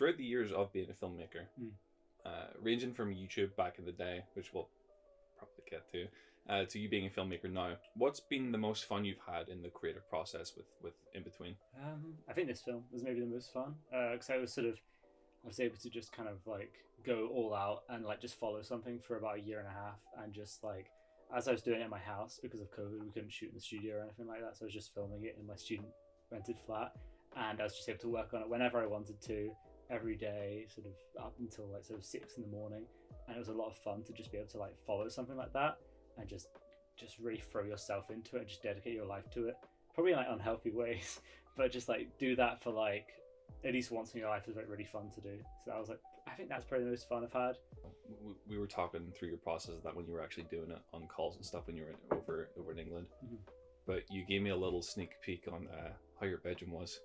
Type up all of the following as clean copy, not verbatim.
throughout the years of being a filmmaker, ranging from YouTube back in the day, which we'll probably get to you being a filmmaker now, what's been the most fun you've had in the creative process with in between? I think this film was maybe the most fun because I was able to just kind of like go all out and like just follow something for about a year and a half, and just like as I was doing it in my house because of COVID, we couldn't shoot in the studio or anything like that, so I was just filming it in my student rented flat, and I was just able to work on it whenever I wanted to, every day, sort of up until like sort of 6 in the morning, and it was a lot of fun to just be able to like follow something like that and just really throw yourself into it and just dedicate your life to it, probably in like unhealthy ways, but just like do that for like at least once in your life is like really fun to do. So I was like, I think that's probably the most fun I've had. We were talking through your process of that when you were actually doing it on calls and stuff when you were over in England. But you gave me a little sneak peek on how your bedroom was.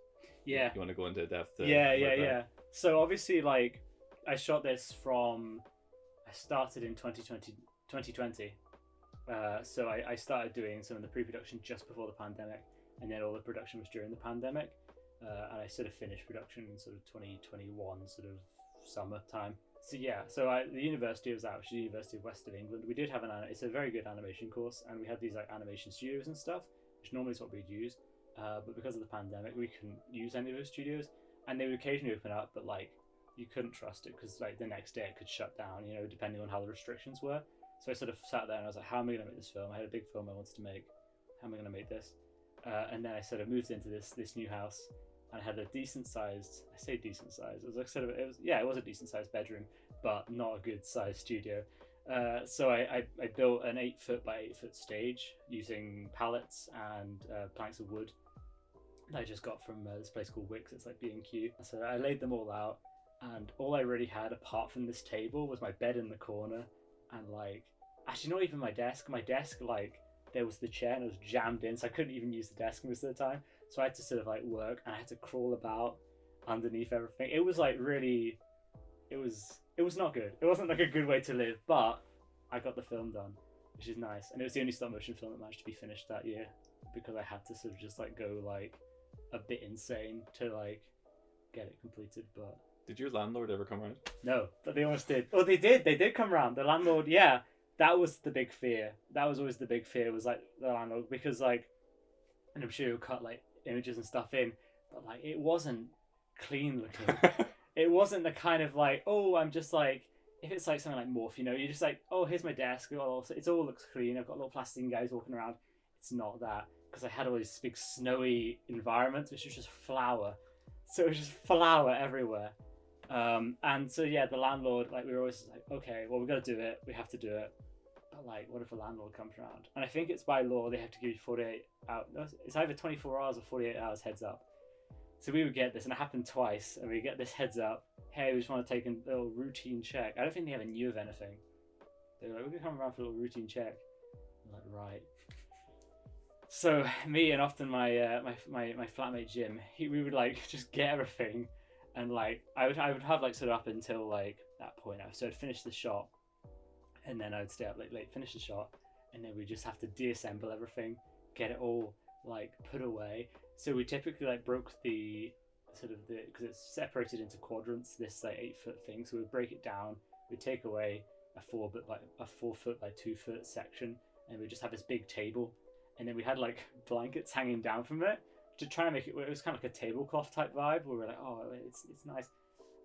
Yeah. You want to go into depth? Yeah. So obviously, like, I shot this I started in 2020. So I started doing some of the pre-production just before the pandemic, and then all the production was during the pandemic. And I sort of finished production in sort of 2021, sort of summertime. So yeah, the university was out, which is the University of West of England. We did have it's a very good animation course, and we had these like animation studios and stuff, which normally is what we'd use. But because of the pandemic, we couldn't use any of those studios, and they would occasionally open up, but like you couldn't trust it because like the next day it could shut down, you know, depending on how the restrictions were. So I sort of sat there and I was like, how am I going to make this film? I had a big film I wanted to make. How am I going to make this? And then I sort of moved into this new house, and I had a decent sized, I say decent sized, it was like it was a decent sized bedroom, but not a good sized studio. So I built an 8 foot by 8 foot stage using pallets and planks of wood that I just got from this place called Wix. It's like B&Q. So I laid them all out, and all I really had apart from this table was my bed in the corner, and like actually not even my desk. My desk, like, there was the chair and it was jammed in, so I couldn't even use the desk most of the time. So I had to sort of like work, and I had to crawl about underneath everything. It was like really, it was not good. It wasn't like a good way to live, but I got the film done, which is nice. And it was the only stop motion film that managed to be finished that year, because I had to sort of just like go like a bit insane to like get it completed. But did your landlord ever come around? No, but they almost did. Oh, they did come around. The landlord, yeah. That was the big fear. That was always the big fear, was like the landlord, because like, and I'm sure you'll cut like images and stuff in, but like it wasn't clean looking. It wasn't the kind of like, oh, I'm just like, if it's like something like Morph, you know, you're just like, oh, here's my desk. It all looks clean. I've got little plastic guys walking around. It's not that, because I had all these big snowy environments, which was just flour. So it was just flour everywhere. And so yeah, the landlord, like, we were always like, okay, well, we've got to do it. We have to do it. But like, what if a landlord comes around? And I think it's by law they have to give you 48 hours. It's either 24 hours or 48 hours heads up. So we would get this, and it happened twice, and we get this heads up. Hey, we just want to take a little routine check. I don't think they ever knew of anything. They were like, we're going to come around for a little routine check. I'm like, right. So me and often my my flatmate Jim, we would like just get everything, and like I would have like sort of up until like that point. So I'd finish the shot, and then I'd stay up late, finish the shot, and then we just have to deassemble everything, get it all like put away. So we typically like broke the sort of because it's separated into quadrants, this like 8 foot thing. So we'd break it down, we'd take away a 4 foot by 2 foot section, and we just have this big table, and then we had like blankets hanging down from it to try and make it was kind of like a tablecloth type vibe, where we're like, oh, it's nice.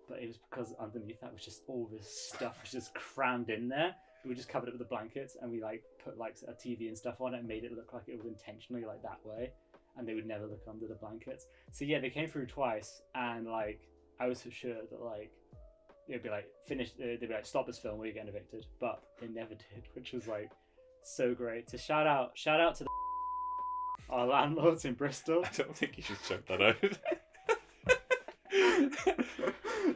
But it was because underneath that was just all this stuff was just crammed in there. We just covered it with the blankets, and we like put like a TV and stuff on it and made it look like it was intentionally like that way, and they would never look under the blankets. So yeah, they came through twice, and like I was for sure that like they'd be like finished, they'd be like, stop this film, we're getting evicted, but they never did, which was like so great. To shout out to our landlords in Bristol. I don't think you should check that out.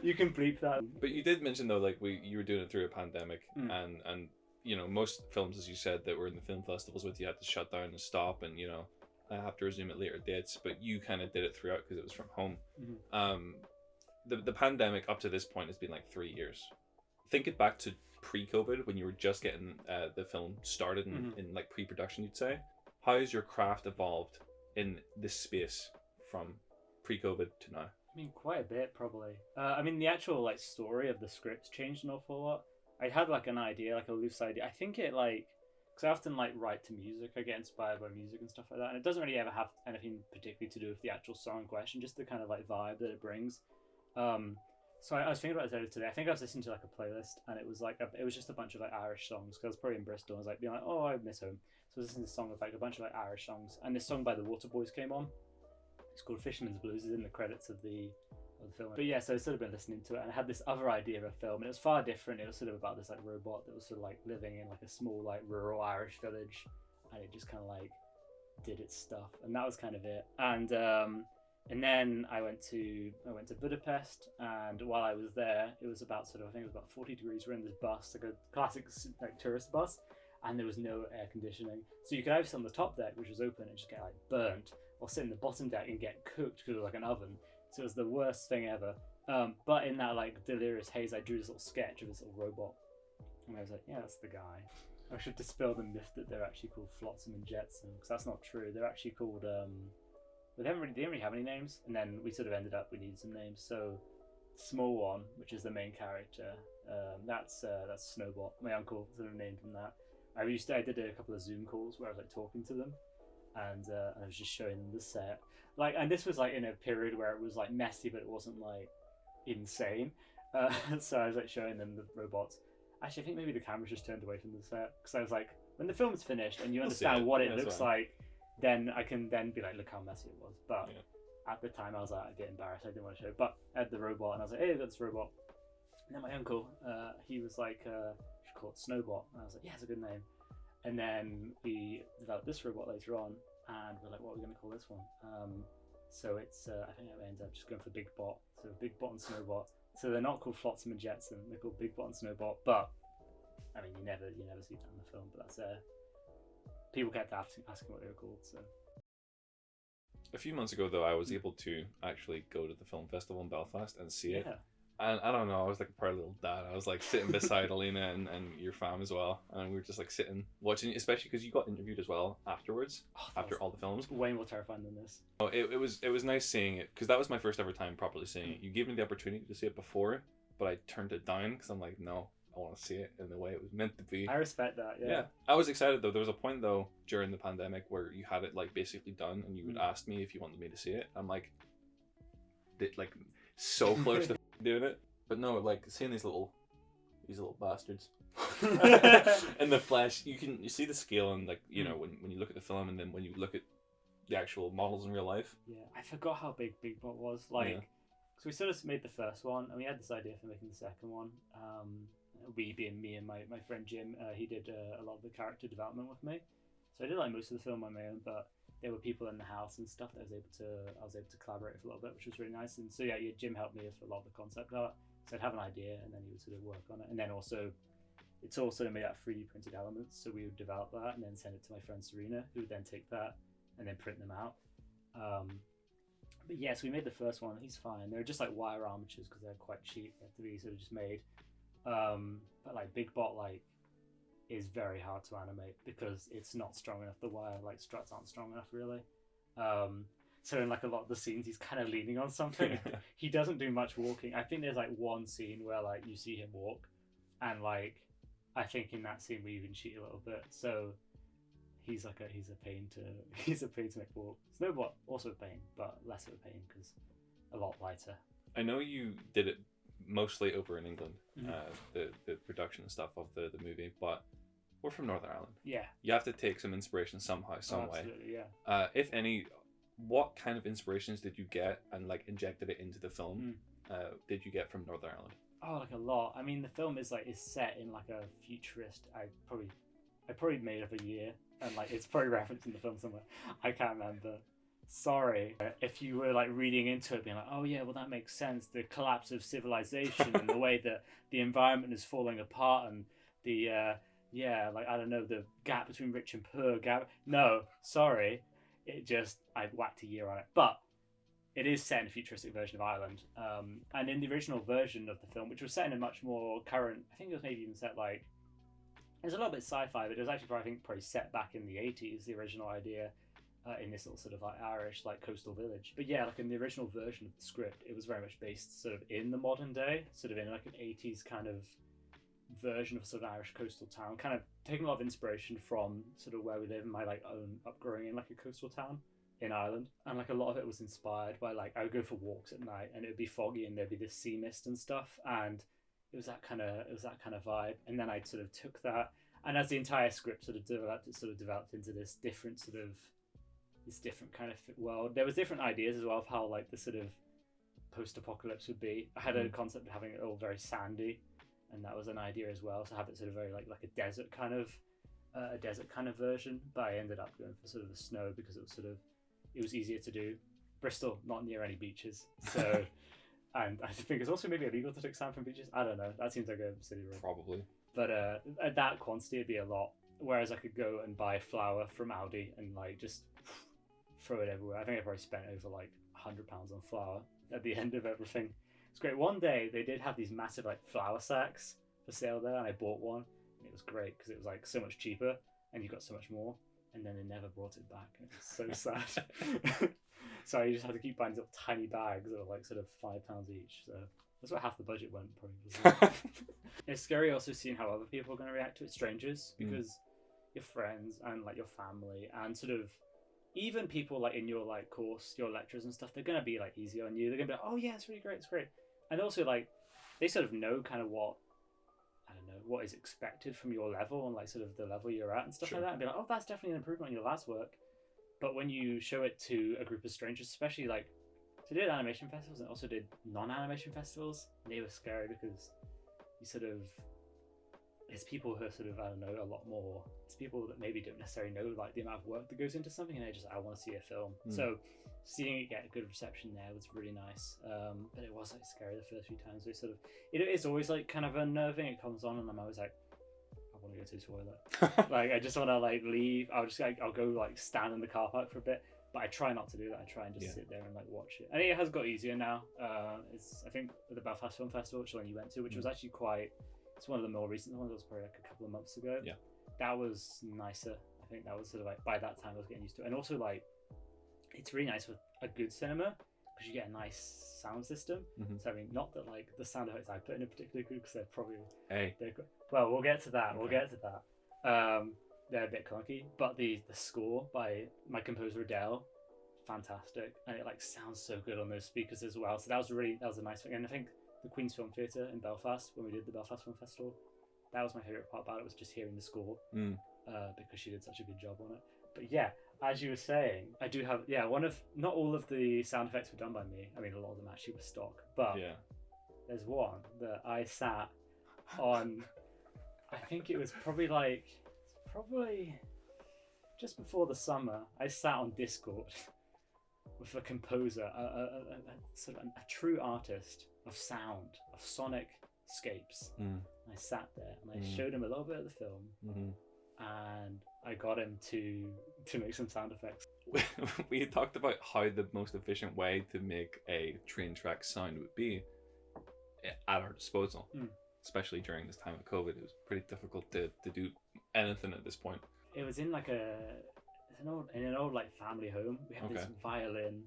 You can bleep that. But you did mention though, like you were doing it through a pandemic, and you know, most films, as you said, that were in the film festivals with, you had to shut down and stop, and you know, I have to resume at later dates. But you kind of did it throughout because it was from home. The pandemic up to this point has been like 3 years. Think it back to pre-COVID, when you were just getting the film started in like pre-production, you'd say. How has your craft evolved in this space from pre-COVID to now? I mean, quite a bit probably. I mean, the actual like story of the scripts changed an awful lot. I had like an idea, like a loose idea. I think it like, because I often like write to music. I get inspired by music and stuff like that, and it doesn't really ever have anything particularly to do with the actual song in question, just the kind of like vibe that it brings. So I was thinking about this today. I think I was listening to like a playlist, and it was like it was just a bunch of like Irish songs. Because I was probably in Bristol, and I was like being like, oh, I miss home. So I was listening to a song with like a bunch of like Irish songs, and this song by the Waterboys came on. It's called Fisherman's Blues. It's in the credits of the film. But yeah, so I sort of been listening to it, and I had this other idea of a film, and it was far different. It was sort of about this like robot that was sort of like living in like a small like rural Irish village, and it just kind of like did its stuff, and that was kind of it. And then I went to Budapest, and while I was there, it was about sort of, I think it was about 40 degrees. We're in this bus, like a classic like tourist bus, and there was no air conditioning, so you could either sit on the top deck, which was open, and just get like burnt, or sit in the bottom deck and get cooked because it was like an oven. So it was the worst thing ever. But in that like delirious haze, I drew this little sketch of this little robot, and I was like, yeah, that's the guy. I should dispel the myth that they're actually called Flotsam and Jetsam, because that's not true. They're actually called they didn't really have any names, and then we sort of ended up we needed some names. So Small One, which is the main character, that's Snowbot. My uncle sort of named him that. I did a couple of Zoom calls where I was like talking to them, and I was just showing them the set. Like, and this was like in a period where it was like messy, but it wasn't like insane. So I was like showing them the robots. Actually, I think maybe the camera just turned away from the set, because I was like, when the film's finished and you understand what it looks like, then I can then be like, look how messy it was. But at the time, I was like a bit embarrassed. I didn't want to show it. But I had the robot, and I was like, hey, I've got this robot. And then my uncle, he was like, we should call it Snowbot. And I was like, yeah, it's a good name. And then we developed this robot later on, and we're like, what are we going to call this one? So it's, I think I ended up just going for Big Bot. So Big Bot and Snowbot. So they're not called Flotsam and Jetsam. They're called Big Bot and Snowbot. But I mean, you never see that in the film. But that's people kept asking what they were called. So a few months ago, though, I was able to actually go to the film festival in Belfast and see it. yeah. And I don't know, I was like a proud little dad. I was like sitting beside Alina and your fam as well, and we were just like sitting watching, especially because you got interviewed as well afterwards, after all the films. Way more terrifying than this. Oh, it was nice seeing it, because that was my first ever time properly seeing it. You gave me the opportunity to see it before, but I turned it down because I'm like, no, I want to see it in the way it was meant to be. I respect that. Yeah. I was excited though. There was a point though during the pandemic where you had it like basically done, and you would ask me if you wanted me to see it. I'm like so close to doing it. But no, like seeing these little bastards in the flesh, you see the scale, and like, you know, when you look at the film, and then when you look at the actual models in real life. Yeah, I forgot how big Big Bot was. Like, so we sort of made the first one, and we had this idea for making the second one. We being me and my friend Jim, he did a lot of the character development with me. So I did like most of the film on my own, but there were people in the house and stuff that I was able to collaborate with a little bit, which was really nice. And so yeah, Jim helped me with a lot of the concept art. So I'd have an idea, and then he would sort of work on it. And then also, it's also made out of 3D printed elements, so we would develop that and then send it to my friend Serena, who would then take that and then print them out. But yeah, so we made the first one. He's fine. They're just like wire armatures because they're quite cheap. They have to be sort of just made. But like Big Bot is very hard to animate because it's not strong enough. The wire struts aren't strong enough really. So in like a lot of the scenes, he's kind of leaning on something. He doesn't do much walking. I think there's like one scene where like you see him walk, and like I think in that scene we even cheat a little bit. So he's a pain to make walk. Snowbot also a pain, but less of a pain because a lot lighter. I know you did it mostly over in England, the production and stuff of the movie, but we're from Northern Ireland. Yeah, you have to take some inspiration somehow, some way. Absolutely, yeah. If any, what kind of inspirations did you get and like injected it into the film? Did you get from Northern Ireland? Oh, like a lot. I mean, the film is set in like a futurist. I probably made up a year, and like it's probably referenced in the film somewhere. I can't remember. Sorry. If you were like reading into it, being like, oh yeah, well that makes sense. The collapse of civilization and the way that the environment is falling apart, and the like I don't know, the gap between rich and poor. No, sorry. I whacked a year on it, but it is set in a futuristic version of Ireland. And in the original version of the film, which was set in a much more current, I think it was maybe even set like, it was a little bit sci-fi, but it was actually probably set back in the 80s, the original idea. in this little sort of like Irish like coastal village. But yeah, like in the original version of the script, it was very much based sort of in the modern day, sort of in like an 80s kind of version of sort of Irish coastal town, kind of taking a lot of inspiration from sort of where we live and my like own upbringing in like a coastal town in Ireland. And like a lot of it was inspired by like I would go for walks at night and it would be foggy and there'd be this sea mist and stuff, and it was that kind of vibe. And then I sort of took that, and as the entire script sort of developed, it sort of developed into this different kind of world. There was different ideas as well of how like the sort of post-apocalypse would be. I had a concept of having it all very sandy, and that was an idea as well. So have it sort of very like a desert kind of version. But I ended up going for sort of the snow because it was easier to do. Bristol, not near any beaches, so and I think it's also maybe illegal to take sand from beaches. I don't know. That seems like a silly rule. Probably. But at that quantity, it'd be a lot. Whereas I could go and buy flour from Aldi and like just throw it everywhere. I think I probably spent over like £100 on flour at the end of everything. It's great. One day they did have these massive like flour sacks for sale there, and I bought one. And it was great because it was like so much cheaper, and you got so much more. And then they never brought it back. It was so sad. So you just had to keep buying these little tiny bags that were like sort of £5 each. So that's what half the budget went probably. It's scary also seeing how other people are going to react to it, strangers, because your friends and like your family and sort of even people like in your like course, your lecturers and stuff, they're going to be like easy on you. They're going to be like, oh yeah, it's really great, it's great. And also like they sort of know kind of what, I don't know, what is expected from your level and like sort of the level you're at and stuff like that, and be like, oh, that's definitely an improvement on your last work. But when you show it to a group of strangers, especially like, so I did animation festivals and also did non-animation festivals, and they were scary because you sort of, it's people who are sort of, I don't know, a lot more, it's people that maybe don't necessarily know like the amount of work that goes into something, and they're just, I want to see a film. So seeing it get a good reception there was really nice. But it was like scary the first few times. It sort of, it's always like kind of unnerving. It comes on and I'm always like, I want to go to the toilet. Like I just want to like leave. I'll go like stand in the car park for a bit, but I try not to do that. I try and just sit there and like watch it. I think it has got easier now. It's, I think the Belfast Film Festival, which one you went to, which was actually quite, it's one of the more recent ones. It was probably like a couple of months ago. Yeah, that was nicer. I think that was sort of like, by that time I was getting used to it. And also like, it's really nice with a good cinema because you get a nice sound system. So I mean, not that like the sound effects I put in are particularly good, because they're probably well, we'll get to that. Okay. We'll get to that. They're a bit clunky, but the score by my composer Adele, fantastic, and it like sounds so good on those speakers as well. So that was a nice thing. And I think the Queen's Film Theatre in Belfast, when we did the Belfast Film Festival, that was my favourite part about it, was just hearing the score, because she did such a good job on it. But yeah, as you were saying, I do have, not all of the sound effects were done by me. I mean, a lot of them actually were stock, but there's one that I sat on, I think it was probably just before the summer, I sat on Discord with a composer, a sort of a true artist of sound, of sonic scapes. I sat there and I showed him a little bit of the film, and I got him to make some sound effects. We had talked about how the most efficient way to make a train track sound would be at our disposal, especially during this time of COVID. It was pretty difficult to do anything at this point. It was in like an old like family home. We had this violin.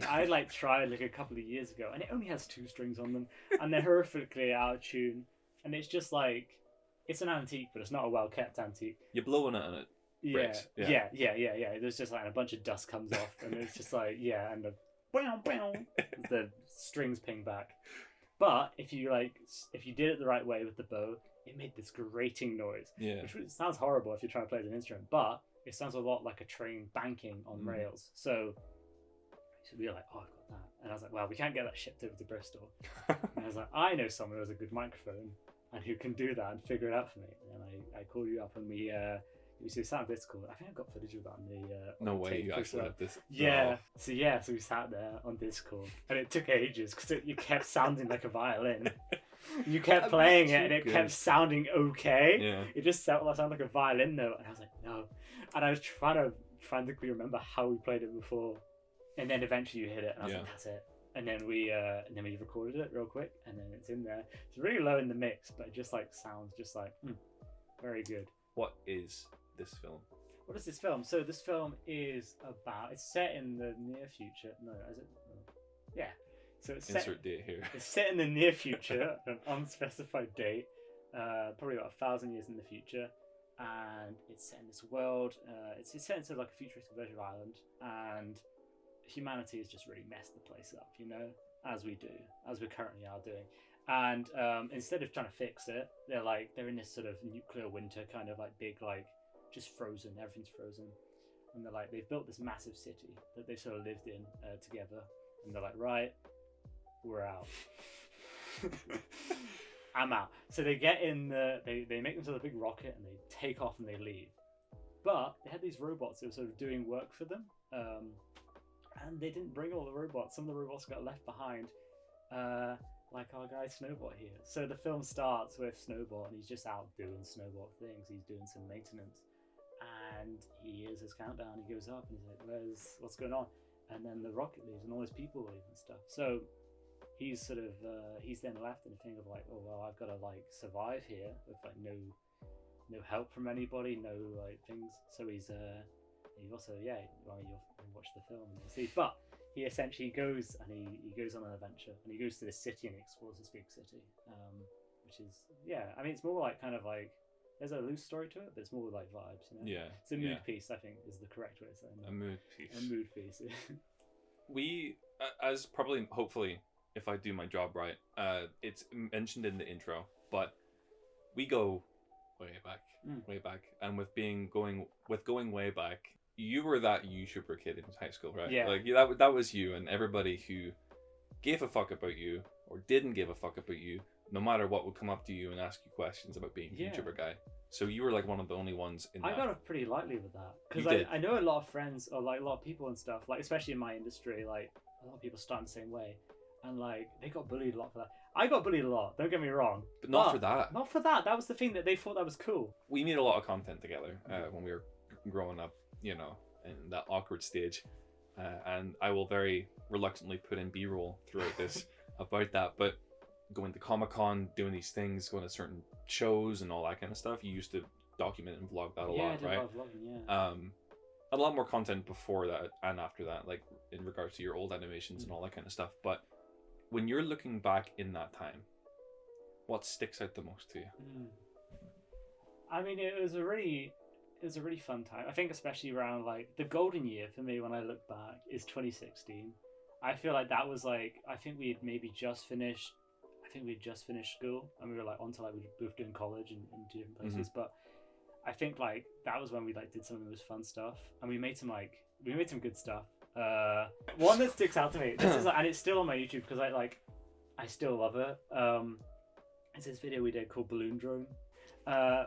I like tried like a couple of years ago, and it only has 2 strings on them, and they're horrifically out of tune. And it's just like, it's an antique, but it's not a well kept antique. You blow on it and it breaks. Yeah. There's just like a bunch of dust comes off, and it's just like, and the strings ping back. But if you did it the right way with the bow, it made this grating noise. Which sounds horrible if you're trying to play an instrument, but it sounds a lot like a train banking on rails. So we were like, oh, I've got that. And I was like, well, we can't get that shipped over to Bristol. And I was like, I know someone who has a good microphone and who can do that and figure it out for me. And I called you up, and we sat on Discord. I think I got footage of that on the no way you actually have this. So we sat there on Discord, and it took ages because it kept sounding like a violin. You kept playing it, and it kept sounding okay. It just sounded like a violin note, and I was like, no. And I was trying to frantically remember how we played it before, and then eventually you hit it, and I was like, that's it. And then we recorded it real quick, and then it's in there. It's really low in the mix, but it just like sounds just like very good. What is this film? what is this film? So this film is about. It's set in the near future. No, is it? No. Yeah. So it's Insert date here. It's set in the near future, an unspecified date, probably about 1,000 years in the future, and it's set in this world. It's set into like a futuristic version of Ireland, and humanity has just really messed the place up, you know, as we currently are doing. And instead of trying to fix it, they're in this sort of nuclear winter, kind of like big, like just frozen. Everything's frozen, and they've built this massive city that they've sort of lived in together, and they're like, right. We're out. I'm out. So they get in they make themselves a big rocket and they take off and they leave. But they had these robots that were sort of doing work for them. And they didn't bring all the robots. Some of the robots got left behind. Like our guy Snowbot here. So the film starts with Snowbot and he's just out doing Snowbot things. He's doing some maintenance. And he hears his countdown, he goes up and he's like, what's going on? And then the rocket leaves and all his people leave and stuff. So he's sort of he's then left in a thing of like, oh well, I've got to like survive here with like no help from anybody, no like things. So he's also well, you'll watch the film and you'll see. But he essentially goes and he goes on an adventure and he goes to this city and he explores this big city, which is I mean it's more like kind of like there's a loose story to it, but it's more like vibes, you know. Yeah, it's a mood piece. I think is the correct way of saying it. A mood piece. A mood piece. We as probably hopefully. If I do my job right, it's mentioned in the intro, but we go way back, and going way back, you were that YouTuber kid in high school, right? Yeah. Like that was you, and everybody who gave a fuck about you or didn't give a fuck about you, no matter what, would come up to you and ask you questions about being a YouTuber guy. So you were like one of the only ones in that. I got off pretty lightly with that because I know a lot of friends or like a lot of people and stuff, like especially in my industry, like a lot of people start the same way. And like they got bullied a lot for that. I got bullied a lot. Don't get me wrong. But not for that. Not for that. That was the thing that they thought that was cool. We made a lot of content together when we were growing up, you know, in that awkward stage. And I will very reluctantly put in B-roll throughout this about that. But going to Comic-Con, doing these things, going to certain shows and all that kind of stuff, you used to document and vlog that a lot, right? I did vlogging, a lot more content before that and after that, like in regards to your old animations and all that kind of stuff. But when you're looking back in that time, what sticks out the most to you? I mean, it was a really fun time. I think especially around like the golden year for me when I look back is 2016. I feel like that was like, I think we had just finished school and we were like on to like we were both doing college and different places. But I think like that was when we like did some of the most fun stuff and we made some good stuff. One that sticks out to me, this is like, and it's still on my YouTube because I still love it. It's this video we did called Balloon Drone.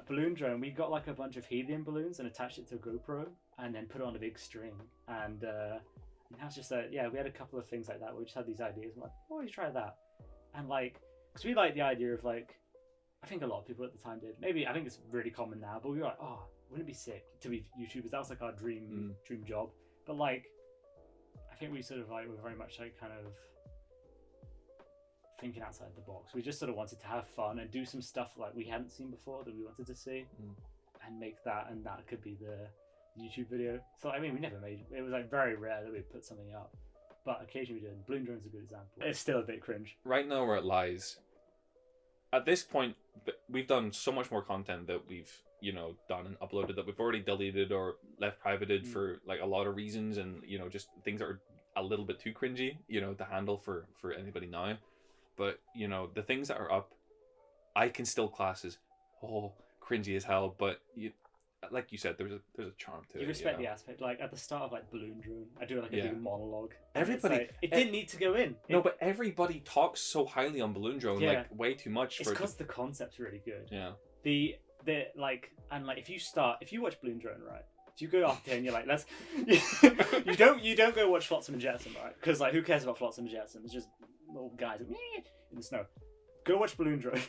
Balloon Drone, we got like a bunch of helium balloons and attached it to a GoPro and then put it on a big string. And that was just we had a couple of things like that. We just had these ideas. I'm like, oh, you try that. And like, because we like the idea of like, I think a lot of people at the time did. Maybe I think it's really common now, but we were like, oh, wouldn't it be sick to be YouTubers? That was like our dream job. But like, I think we sort of like were very much like kind of thinking outside the box. We just sort of wanted to have fun and do some stuff like we hadn't seen before that we wanted to see, and make that, and that could be the YouTube video. So I mean, we never made it. Was like very rare that we put something up, but occasionally we did. Balloon Drone's a good example. It's still a bit cringe. Right now, where it lies, at this point, we've done so much more content that we've done and uploaded that we've already deleted or left privated for like a lot of reasons, and just things that are a little bit too cringy to handle for anybody now. But the things that are up, I can still class as cringy as hell. But like you said, there's a charm to it. You respect the aspect. Like at the start of like Balloon Drone, I do like a big monologue. Everybody, like, it didn't need to go in. No, but everybody talks so highly on Balloon Drone, like way too much. It's because the concept's really good. Yeah. The like if you watch Balloon Drone, right? You go after and you're like, let's. you don't go watch Flotsam and Jetsam, right? Because like, who cares about Flotsam and Jetsam? It's just little guys in the snow. Go watch Balloon Drone.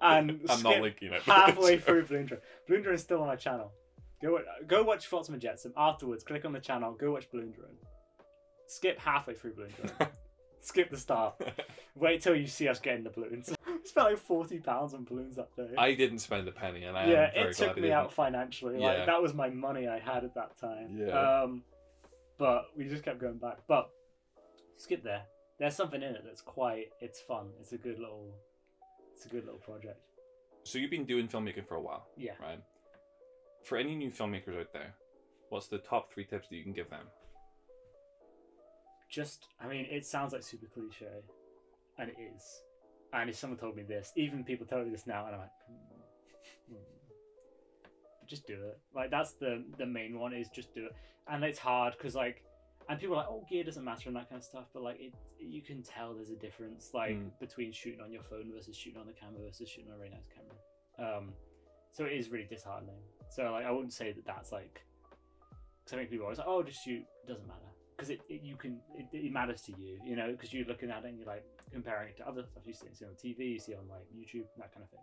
And I'm not linking it. Halfway through Balloon Drone. Balloon Drone is still on my channel. Go watch Flotsam and Jetsam. Afterwards, click on the channel. Go watch Balloon Drone. Skip halfway through Balloon Drone. Skip the start. Wait till you see us getting the balloons. Spent like £40 on balloons that day. I didn't spend a penny, and I am yeah, very it glad took I me didn't. out financially. Yeah. Like that was my money I had at that time. Yeah. But we just kept going back. But skip there. There's something in it that's it's fun. It's a good little project. So you've been doing filmmaking for a while. Yeah. Right. For any new filmmakers out there, what's the top 3 tips that you can give them? It sounds like super cliche, and it is. And if someone told me this, even people tell me this now, and I'm like, But just do it. Like that's the main one is just do it. And it's hard because and people are like, oh, gear doesn't matter and that kind of stuff, but you can tell there's a difference between shooting on your phone versus shooting on the camera versus shooting on a really nice camera. So it is really disheartening. So I wouldn't say that that's because I think people are always like, oh, just shoot, it doesn't matter. Because it matters to you, because you're looking at it and you're comparing it to other stuff you see on TV, you see on YouTube, that kind of thing.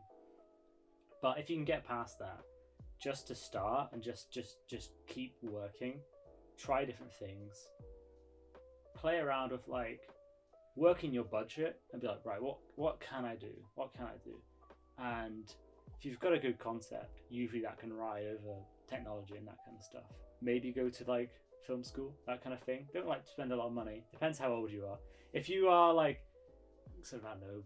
But if you can get past that, just to start and just keep working, try different things, play around with working your budget and be like, right, what can I do? What can I do? And if you've got a good concept, usually that can ride over technology and that kind of stuff. Maybe go to film school, that kind of thing. Don't spend a lot of money. Depends how old you are. If you are I don't know,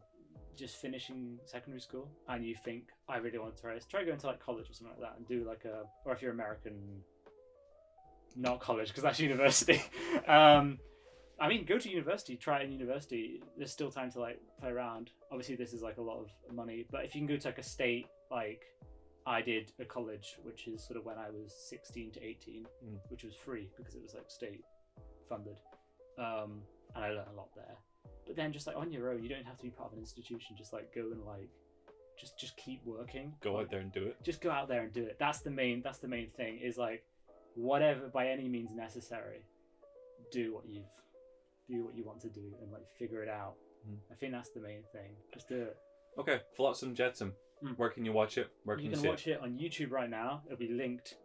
just finishing secondary school and you think I really want to try going to college or something like that and do or if you're American, not college because that's university. Go to university, try it in university. There's still time to play around. Obviously this is a lot of money, but if you can go to a state I did a college, which is sort of when I was 16 to 18, which was free because it was state funded, and I learned a lot there. But then just on your own, you don't have to be part of an institution. Just go and just keep working. Go out there and do it. Just go out there and do it. That's the main thing. Is whatever by any means necessary, do what you want to do and figure it out. I think that's the main thing. Just do it. Okay, Flotsam Jetsam. Where can you watch it? Where can you see it? You can watch it on YouTube right now. It'll be linked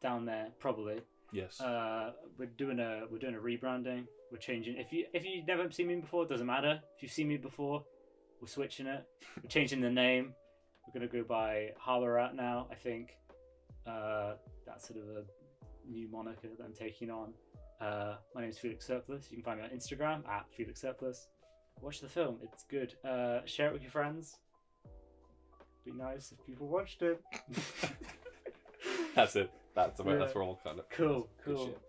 down there probably. Yes. We're doing a rebranding. We're changing. If you've never seen me before, it doesn't matter. If you've seen me before, we're switching it. We're changing the name. We're gonna go by Harbour Rat now. I think that's sort of a new moniker that I'm taking on. My name is Felix Surplus. You can find me on Instagram at Felix Surplus. Watch the film. It's good. Share it with your friends. Be nice if people watched it. That's it. That's about. That's where all kind of. Cool. Good shit.